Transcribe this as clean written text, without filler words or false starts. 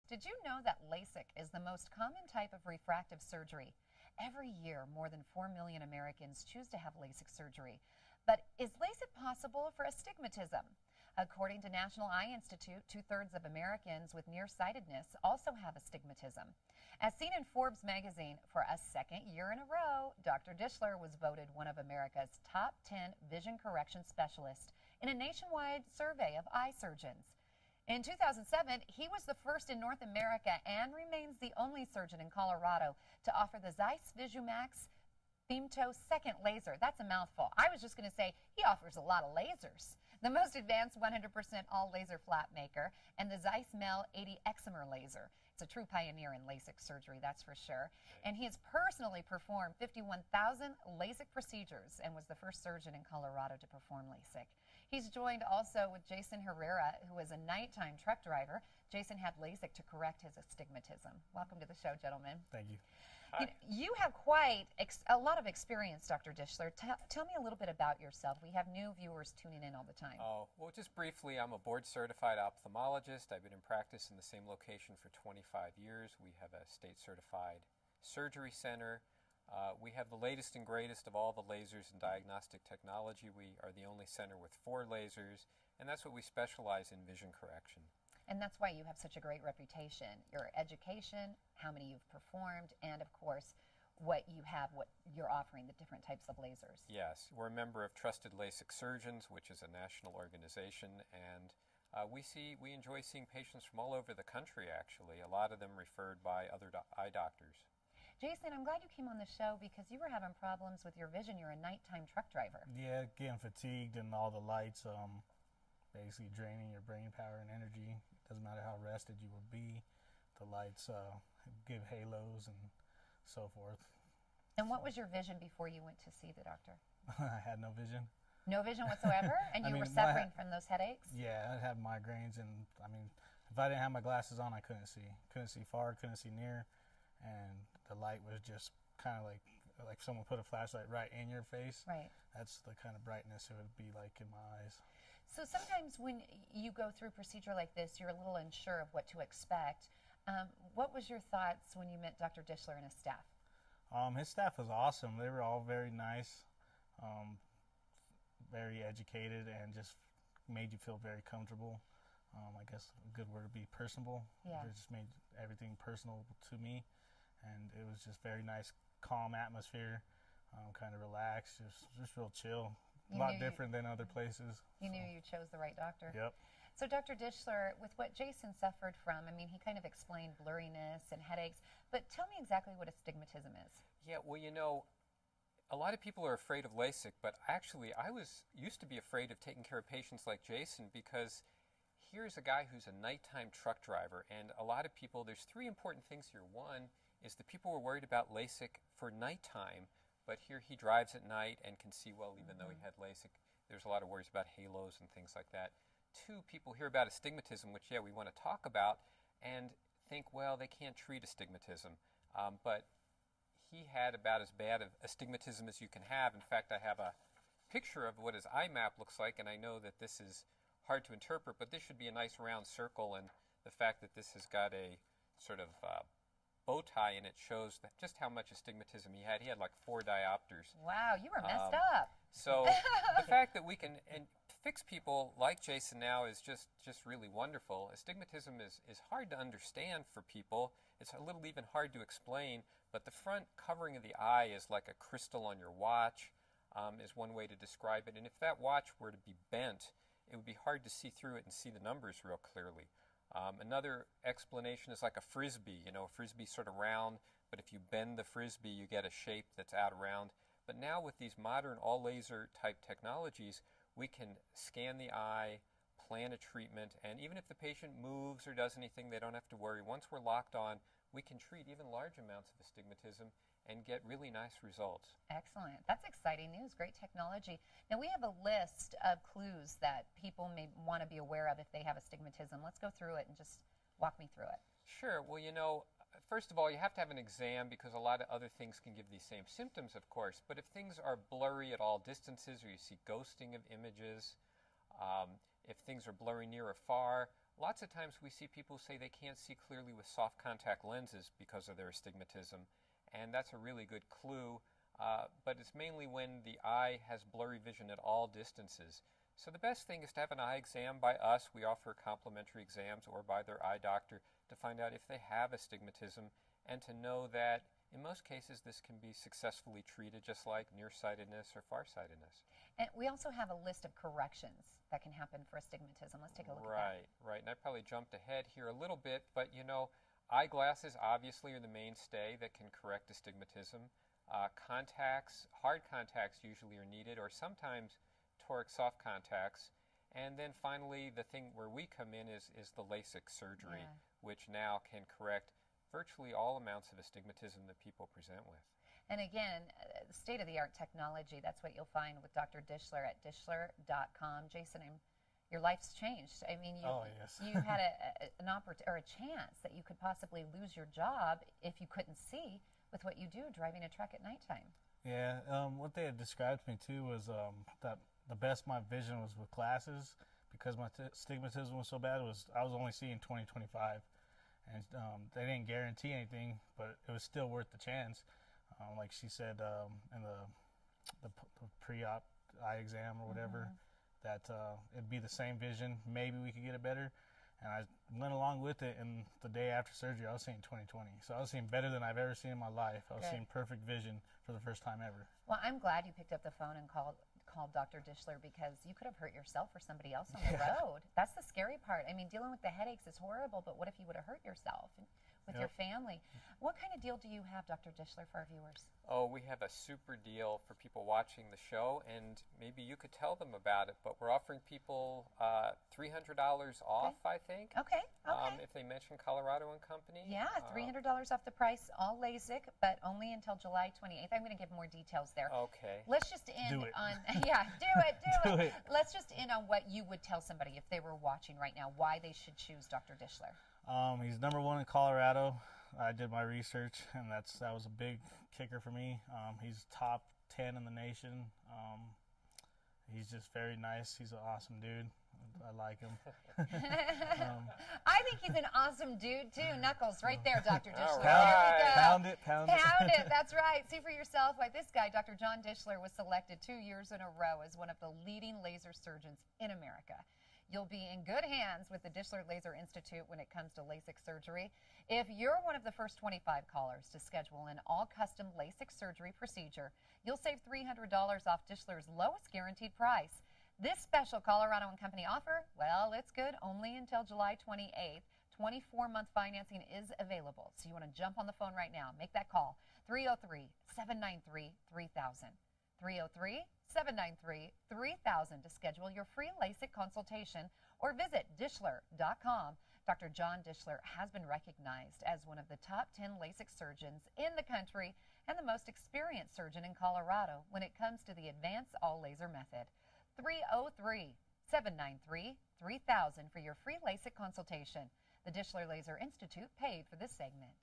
Did you know that LASIK is the most common type of refractive surgery? Every year, more than 4 million Americans choose to have LASIK surgery. But is LASIK possible for astigmatism? According to National Eye Institute, 2/3 of Americans with nearsightedness also have astigmatism. As seen in Forbes magazine, for a second year in a row, Dr. Dishler was voted one of America's top 10 vision correction specialists in a nationwide survey of eye surgeons. In 2007, he was the first in North America and remains the only surgeon in Colorado to offer the Zeiss VisuMax femtosecond laser. That's a mouthful. I was just going to say he offers a lot of lasers. The most advanced 100% all laser flap maker and the Zeiss Mel 80 excimer laser. It's a true pioneer in LASIK surgery, that's for sure. And he has personally performed 51,000 LASIK procedures and was the first surgeon in Colorado to perform LASIK. He's joined also with Jason Herrera, who is a nighttime truck driver. Jason had LASIK to correct his astigmatism. Welcome to the show, gentlemen. Thank you. You have quite a lot of experience, Dr. Dishler. Tell me a little bit about yourself. We have new viewers tuning in all the time. Oh, well, just briefly, I'm a board-certified ophthalmologist. I've been in practice in the same location for 25 years. We have a state-certified surgery center. We have the latest and greatest of all the lasers and diagnostic technology. We are the only center with 4 lasers, and that's what we specialize in, vision correction. And that's why you have such a great reputation. Your education, how many you've performed, and of course, what you have, what you're offering, the different types of lasers. Yes, we're a member of Trusted LASIK Surgeons, which is a national organization, and we enjoy seeing patients from all over the country, actually, a lot of them referred by other eye doctors. Jason, I'm glad you came on the show because you were having problems with your vision. You're a nighttime truck driver. Yeah, getting fatigued and all the lights basically draining your brain power and energy. Doesn't matter how rested you will be. The lights give halos and so forth. And what was your vision before you went to see the doctor? I had no vision. No vision whatsoever? And you were suffering from those headaches? Yeah, I had migraines, and I mean, if I didn't have my glasses on, I couldn't see. Couldn't see far, couldn't see near, and the light was just kind of like someone put a flashlight right in your face. Right. That's the kind of brightness it would be like in my eyes. So sometimes when you go through a procedure like this, you're a little unsure of what to expect. What was your thoughts when you met Dr. Dishler and his staff? His staff was awesome. They were all very nice, very educated, and just made you feel very comfortable. I guess a good word would be personable. Yeah. It just made everything personal to me, and it was just very nice, calm atmosphere, kind of relaxed, just real chill. A lot different than other places. You knew you chose the right doctor. Yep. So Dr. Dishler, with what Jason suffered from, I mean, he kind of explained blurriness and headaches, but tell me exactly what astigmatism is. Yeah, well, you know, a lot of people are afraid of LASIK, but actually I used to be afraid of taking care of patients like Jason because here's a guy who's a nighttime truck driver, and a lot of people, there's 3 important things here. One is the people were worried about LASIK for nighttime, but here he drives at night and can see well even though he had LASIK. There's a lot of worries about halos and things like that. 2, people hear about astigmatism, which, yeah, we want to talk about, and think, well, they can't treat astigmatism. But he had about as bad of astigmatism as you can have. In fact, I have a picture of what his eye map looks like, and I know that this is hard to interpret, but this should be a nice round circle, and the fact that this has got a sort of bow tie in it shows that just how much astigmatism he had. He had like 4 diopters. Wow, you were messed up. So the fact that we can fix people like Jason now is just really wonderful. Astigmatism is hard to understand for people. It's a little even hard to explain, but the front covering of the eye is like a crystal on your watch, is one way to describe it. And if that watch were to be bent, it would be hard to see through it and see the numbers real clearly. Another explanation is like a frisbee. You know, a frisbee's sort of round, but if you bend the frisbee, you get a shape that's out around. But now with these modern all-laser type technologies, we can scan the eye, plan a treatment, and even if the patient moves or does anything, they don't have to worry. Once we're locked on, we can treat even large amounts of astigmatism and get really nice results. Excellent. That's exciting news. Great technology. Now, we have a list of clues that people may want to be aware of if they have astigmatism. Let's go through it and just walk me through it. Sure. Well, you know, first of all, you have to have an exam because a lot of other things can give these same symptoms, of course. But if things are blurry at all distances or you see ghosting of images, if things are blurry near or far, lots of times we see people say they can't see clearly with soft contact lenses because of their astigmatism, and that's a really good clue. But it's mainly when the eye has blurry vision at all distances. So the best thing is to have an eye exam by us. We offer complimentary exams, or by their eye doctor, to find out if they have astigmatism, and to know that in most cases this can be successfully treated, just like nearsightedness or farsightedness. And we also have a list of corrections that can happen for astigmatism. Let's take a look at that. Right. And I probably jumped ahead here a little bit, but you know, eyeglasses obviously are the mainstay that can correct astigmatism. Contacts, hard contacts usually are needed, or sometimes toric soft contacts. And then finally, the thing where we come in is the LASIK surgery, which now can correct virtually all amounts of astigmatism that people present with. And again, state-of-the-art technology, that's what you'll find with Dr. Dishler at Dishler.com. Jason, your life's changed. I mean, you had an opportunity or a chance that you could possibly lose your job if you couldn't see with what you do, driving a truck at nighttime. Yeah, what they had described to me too was that the best my vision was with glasses, because my astigmatism was so bad. I was only seeing 20/25, and they didn't guarantee anything, but it was still worth the chance. Like she said in the pre-op eye exam or whatever, that it'd be the same vision. Maybe we could get it better. And I went along with it, and the day after surgery, I was seeing 20/20. So I was seeing better than I've ever seen in my life. I was seeing perfect vision for the first time ever. Well, I'm glad you picked up the phone and called Dr. Dishler, because you could have hurt yourself or somebody else on the road. That's the scary part. I mean, dealing with the headaches is horrible, but what if you would have hurt yourself with your family? What kind of deal do you have, Dr. Dishler, for our viewers? Oh, we have a super deal for people watching the show, and maybe you could tell them about it, but we're offering people $300 off, I think. Okay. If they mention Colorado and Company. Yeah, $300 off the price, all LASIK, but only until July 28th. I'm going to give more details there. Okay. Let's just end on, do it. Let's just end on what you would tell somebody if they were watching right now, why they should choose Dr. Dishler. He's #1 in Colorado. I did my research, and that was a big kicker for me. He's top 10 in the nation. He's just very nice. He's an awesome dude. I like him. I think he's an awesome dude too. Knuckles, right there, Dr. Dishler. Right. There we go. Pound it. That's right. See for yourself why this guy, Dr. John Dishler, was selected 2 years in a row as one of the leading laser surgeons in America. You'll be in good hands with the Dishler Laser Institute when it comes to LASIK surgery. If you're one of the first 25 callers to schedule an all-custom LASIK surgery procedure, you'll save $300 off Dishler's lowest guaranteed price. This special Colorado and Company offer, well, it's good only until July 28th. 24-month financing is available. So you want to jump on the phone right now. Make that call. 303-793-3000. 303-793-3000 to schedule your free LASIK consultation, or visit Dishler.com. Dr. John Dishler has been recognized as one of the top 10 LASIK surgeons in the country and the most experienced surgeon in Colorado when it comes to the advanced all-laser method. 303-793-3000 for your free LASIK consultation. The Dishler Laser Institute paid for this segment.